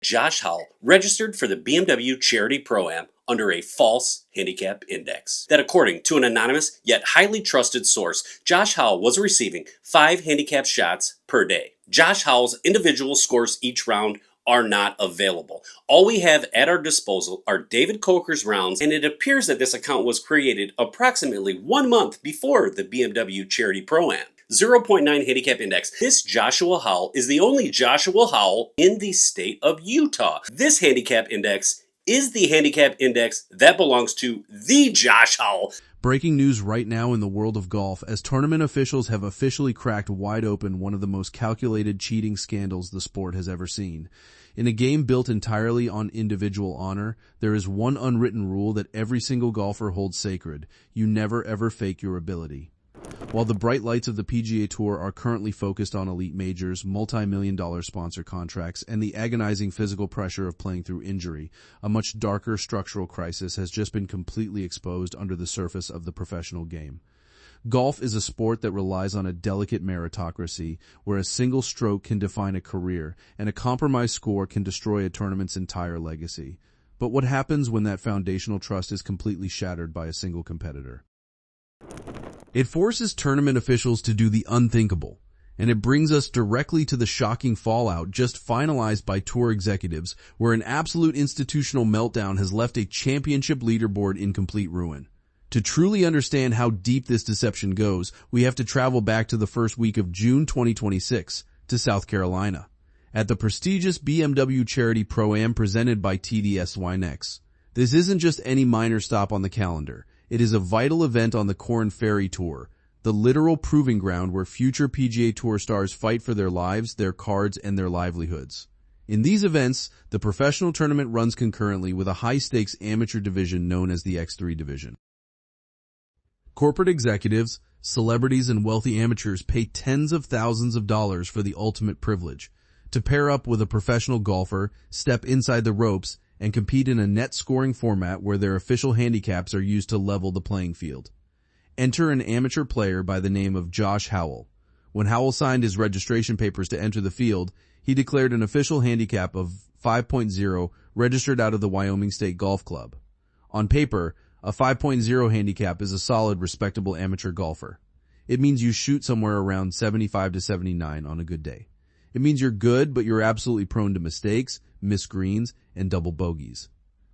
Josh Howell registered for the BMW Charity Pro-Am under a false handicap index. That according to an anonymous yet highly trusted source, Josh Howell was receiving 5 handicap shots per day. Josh Howell's individual scores each round are not available. All we have at our disposal are David Coker's rounds, and it appears that this account was created approximately 1 month before the BMW Charity Pro-Am. 0.9 handicap index. This Joshua Howell is the only Joshua Howell in the state of Utah. This handicap index is the handicap index that belongs to the Josh Howell. Breaking news right now in the world of golf, as tournament officials have officially cracked wide open one of the most calculated cheating scandals the sport has ever seen. In a game built entirely on individual honor, there is one unwritten rule that every single golfer holds sacred. You never ever fake your ability. While the bright lights of the PGA Tour are currently focused on elite majors, multi-million-dollar sponsor contracts, and the agonizing physical pressure of playing through injury, a much darker structural crisis has just been completely exposed under the surface of the professional game. Golf is a sport that relies on a delicate meritocracy, where a single stroke can define a career, and a compromised score can destroy a tournament's entire legacy. But what happens when that foundational trust is completely shattered by a single competitor? It forces tournament officials to do the unthinkable, and it brings us directly to the shocking fallout just finalized by tour executives, where an absolute institutional meltdown has left a championship leaderboard in complete ruin. To truly understand how deep this deception goes, we have to travel back to the first week of June 2026 to South Carolina, at the prestigious BMW Charity Pro-Am presented by TDS-YNEX. This isn't just any minor stop on the calendar. It is a vital event on the Corn Ferry Tour, the literal proving ground where future PGA Tour stars fight for their lives, their cards, and their livelihoods. In these events, the professional tournament runs concurrently with a high-stakes amateur division known as the X3 division. Corporate executives, celebrities, and wealthy amateurs pay tens of thousands of dollars for the ultimate privilege, to pair up with a professional golfer, step inside the ropes, and compete in a net scoring format where their official handicaps are used to level the playing field. Enter an amateur player by the name of Josh Howell. When Howell signed his registration papers to enter the field, he declared an official handicap of 5.0 registered out of the Wyoming State Golf Club. On paper, a 5.0 handicap is a solid, respectable amateur golfer. It means you shoot somewhere around 75 to 79 on a good day. It means you're good, but you're absolutely prone to mistakes, missed greens, and double bogeys.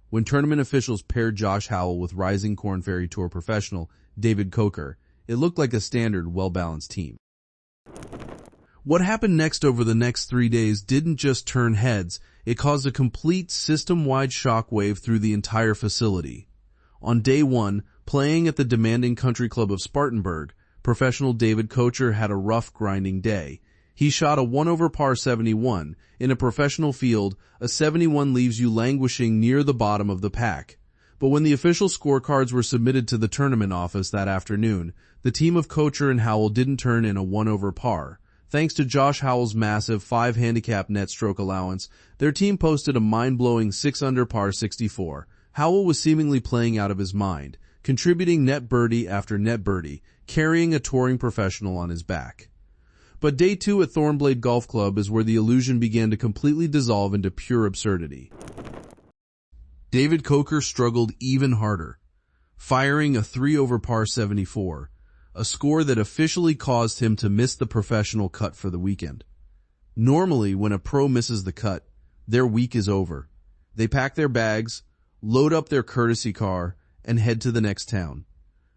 When tournament officials paired Josh Howell with rising Corn Ferry Tour professional David Coker, it looked like a standard, well-balanced team. What happened next over the next 3 days didn't just turn heads, it caused a complete system-wide shockwave through the entire facility. On day 1, playing at the demanding country club of Spartanburg, professional David Coker had a rough, grinding day. He shot a 1 over par 71. In a professional field, a 71 leaves you languishing near the bottom of the pack. But when the official scorecards were submitted to the tournament office that afternoon, the team of Coker and Howell didn't turn in a 1 over par. Thanks to Josh Howell's massive 5 handicap net stroke allowance, their team posted a mind-blowing 6 under par 64. Howell was seemingly playing out of his mind, contributing net birdie after net birdie, carrying a touring professional on his back. But day 2 at Thornblade Golf Club is where the illusion began to completely dissolve into pure absurdity. David Coker struggled even harder, firing a 3 over par 74, a score that officially caused him to miss the professional cut for the weekend. Normally, when a pro misses the cut, their week is over. They pack their bags, load up their courtesy car, and head to the next town.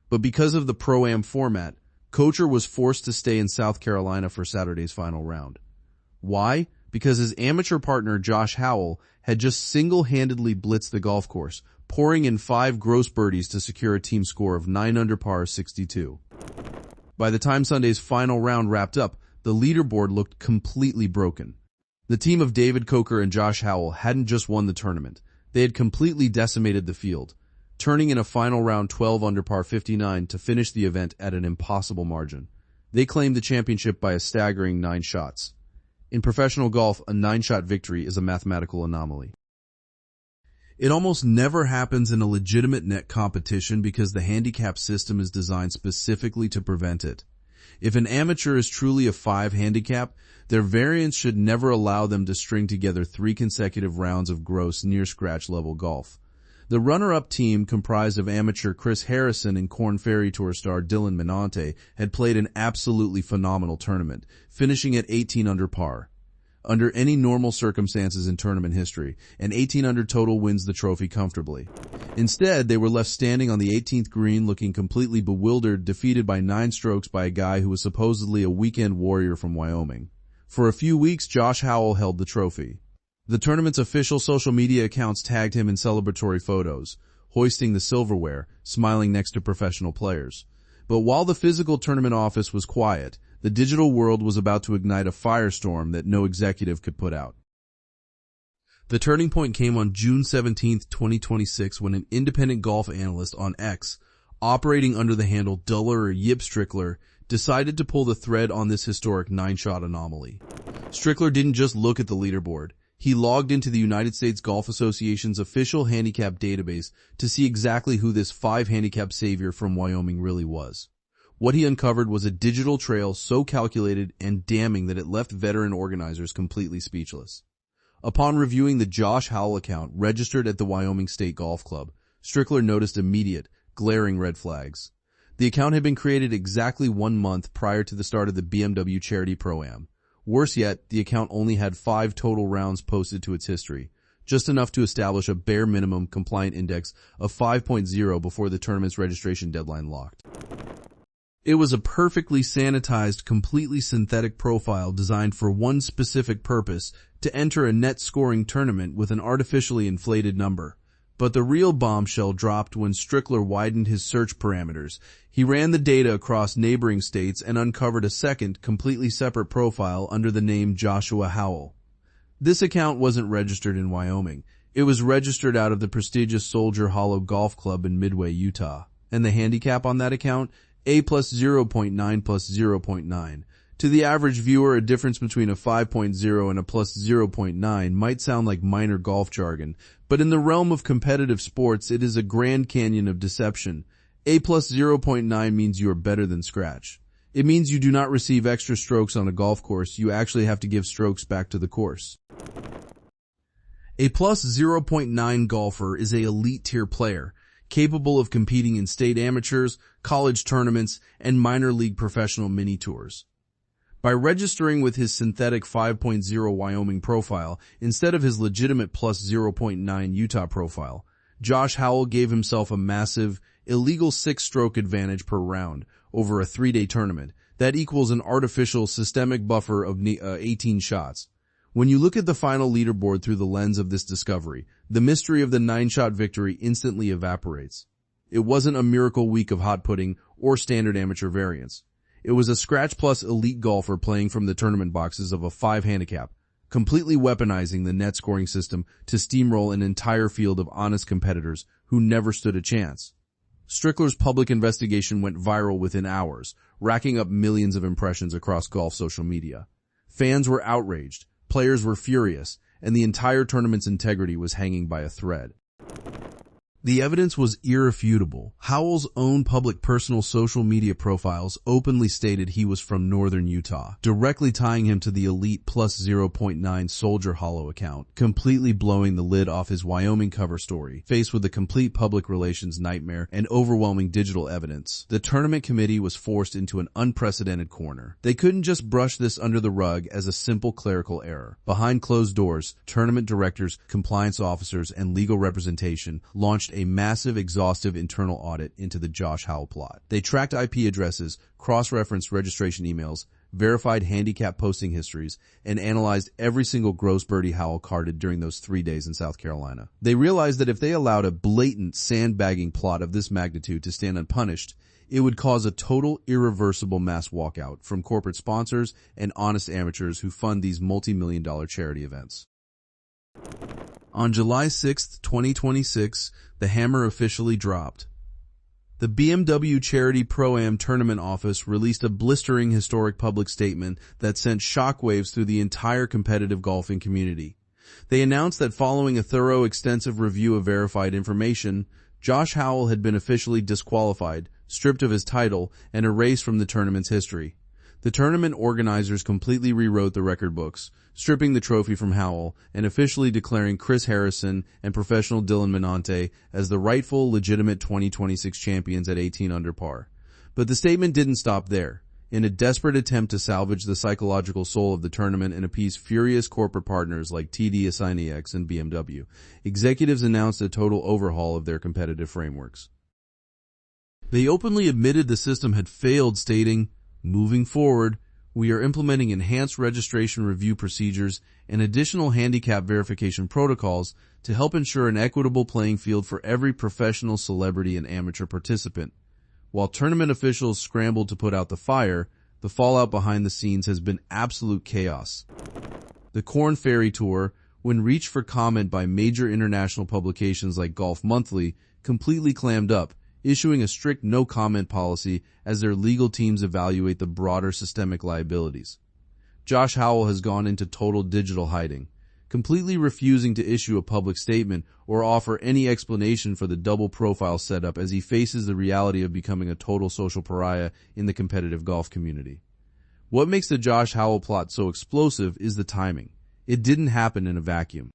But because of the Pro-Am format, Coker was forced to stay in South Carolina for Saturday's final round. Why? Because his amateur partner Josh Howell had just single-handedly blitzed the golf course, pouring in 5 gross birdies to secure a team score of 9 under par 62. By the time Sunday's final round wrapped up, the leaderboard looked completely broken. The team of David Coker and Josh Howell hadn't just won the tournament. They had completely decimated the field, turning in a final round 12 under par 59 to finish the event at an impossible margin. They claimed the championship by a staggering 9 shots. In professional golf, a 9-shot victory is a mathematical anomaly. It almost never happens in a legitimate net competition because the handicap system is designed specifically to prevent it. If an amateur is truly a 5 handicap, their variance should never allow them to string together 3 consecutive rounds of gross near-scratch level golf. The runner-up team, comprised of amateur Chris Harrison and Korn Ferry Tour star Dylan Minante, had played an absolutely phenomenal tournament, finishing at 18 under par. Under any normal circumstances in tournament history, an 18 under total wins the trophy comfortably. Instead, they were left standing on the 18th green looking completely bewildered, defeated by 9 strokes by a guy who was supposedly a weekend warrior from Wyoming. For a few weeks, Josh Howell held the trophy. The tournament's official social media accounts tagged him in celebratory photos, hoisting the silverware, smiling next to professional players. But while the physical tournament office was quiet, the digital world was about to ignite a firestorm that no executive could put out. The turning point came on June 17, 2026, when an independent golf analyst on X, operating under the handle Duller or Yip Strickler, decided to pull the thread on this historic 9-shot anomaly. Strickler didn't just look at the leaderboard. He logged into the United States Golf Association's official handicap database to see exactly who this 5 handicap savior from Wyoming really was. What he uncovered was a digital trail so calculated and damning that it left veteran organizers completely speechless. Upon reviewing the Josh Howell account registered at the Wyoming State Golf Club, Strickler noticed immediate, glaring red flags. The account had been created exactly 1 month prior to the start of the BMW Charity Pro-Am. Worse yet, the account only had 5 total rounds posted to its history, just enough to establish a bare minimum compliant index of 5.0 before the tournament's registration deadline locked. It was a perfectly sanitized, completely synthetic profile designed for one specific purpose: to enter a net scoring tournament with an artificially inflated number. But the real bombshell dropped when Strickler widened his search parameters. He ran the data across neighboring states and uncovered a second, completely separate profile under the name Joshua Howell. This account wasn't registered in Wyoming. It was registered out of the prestigious Soldier Hollow Golf Club in Midway, Utah. And the handicap on that account? A plus 0.9 plus 0.9. To the average viewer, a difference between a 5.0 and a plus 0.9 might sound like minor golf jargon, but in the realm of competitive sports, it is a Grand Canyon of deception. A plus 0.9 means you are better than scratch. It means you do not receive extra strokes on a golf course, you actually have to give strokes back to the course. A plus 0.9 golfer is an elite tier player, capable of competing in state amateurs, college tournaments, and minor league professional mini tours. By registering with his synthetic 5.0 Wyoming profile instead of his legitimate plus 0.9 Utah profile, Josh Howell gave himself a massive, illegal 6-stroke advantage per round over a 3-day tournament. That equals an artificial systemic buffer of 18 shots. When you look at the final leaderboard through the lens of this discovery, the mystery of the 9-shot victory instantly evaporates. It wasn't a miracle week of hot pudding or standard amateur variance. It was a scratch plus elite golfer playing from the tournament boxes of a 5 handicap, completely weaponizing the net scoring system to steamroll an entire field of honest competitors who never stood a chance. Strickler's public investigation went viral within hours, racking up millions of impressions across golf social media. Fans were outraged, players were furious, and the entire tournament's integrity was hanging by a thread. The evidence was irrefutable. Howell's own public personal social media profiles openly stated he was from northern Utah, directly tying him to the elite plus 0.9 Soldier Hollow account, completely blowing the lid off his Wyoming cover story. Faced with a complete public relations nightmare and overwhelming digital evidence, the tournament committee was forced into an unprecedented corner. They couldn't just brush this under the rug as a simple clerical error. Behind closed doors, tournament directors, compliance officers, and legal representation launched a massive, exhaustive internal audit into the Josh Howell plot. They tracked IP addresses, cross-referenced registration emails, verified handicap posting histories, and analyzed every single gross birdie Howell carded during those 3 days in South Carolina. They realized that if they allowed a blatant sandbagging plot of this magnitude to stand unpunished, it would cause a total, irreversible mass walkout from corporate sponsors and honest amateurs who fund these multi-million-dollar charity events. On July 6, 2026, the hammer officially dropped. The BMW Charity Pro-Am Tournament Office released a blistering historic public statement that sent shockwaves through the entire competitive golfing community. They announced that following a thorough, extensive review of verified information, Josh Howell had been officially disqualified, stripped of his title, and erased from the tournament's history. The tournament organizers completely rewrote the record books, stripping the trophy from Howell and officially declaring Chris Harrison and professional Dylan Minante as the rightful, legitimate 2026 champions at 18 under par. But the statement didn't stop there. In a desperate attempt to salvage the psychological soul of the tournament and appease furious corporate partners like TD SignX and BMW, executives announced a total overhaul of their competitive frameworks. They openly admitted the system had failed, stating, "Moving forward, we are implementing enhanced registration review procedures and additional handicap verification protocols to help ensure an equitable playing field for every professional, celebrity, and amateur participant." While tournament officials scrambled to put out the fire, the fallout behind the scenes has been absolute chaos. The Korn Ferry Tour, when reached for comment by major international publications like Golf Monthly, completely clammed up, issuing a strict no-comment policy as their legal teams evaluate the broader systemic liabilities. Josh Howell has gone into total digital hiding, completely refusing to issue a public statement or offer any explanation for the double profile setup as he faces the reality of becoming a total social pariah in the competitive golf community. What makes the Josh Howell plot so explosive is the timing. It didn't happen in a vacuum.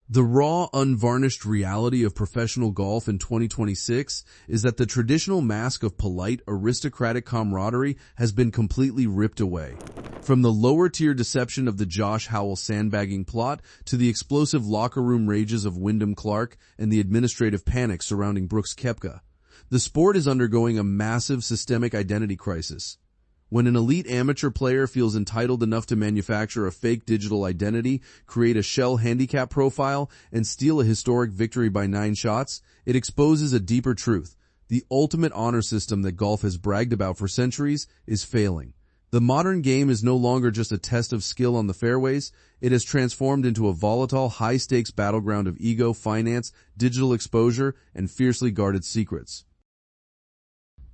The raw, unvarnished reality of professional golf in 2026 is that the traditional mask of polite, aristocratic camaraderie has been completely ripped away. From the lower-tier deception of the Josh Howell sandbagging plot to the explosive locker room rages of Wyndham Clark and the administrative panic surrounding Brooks Koepka, the sport is undergoing a massive systemic identity crisis. When an elite amateur player feels entitled enough to manufacture a fake digital identity, create a shell handicap profile, and steal a historic victory by 9 shots, it exposes a deeper truth. The ultimate honor system that golf has bragged about for centuries is failing. The modern game is no longer just a test of skill on the fairways. It has transformed into a volatile, high-stakes battleground of ego, finance, digital exposure, and fiercely guarded secrets.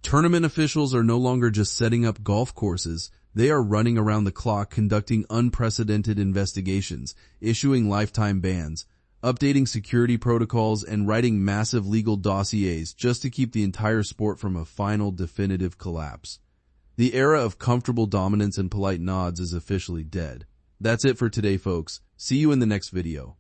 Tournament officials are no longer just setting up golf courses. They are running around the clock conducting unprecedented investigations, issuing lifetime bans, updating security protocols, and writing massive legal dossiers just to keep the entire sport from a final definitive collapse. The era of comfortable dominance and polite nods is officially dead. That's it for today, folks. See you in the next video.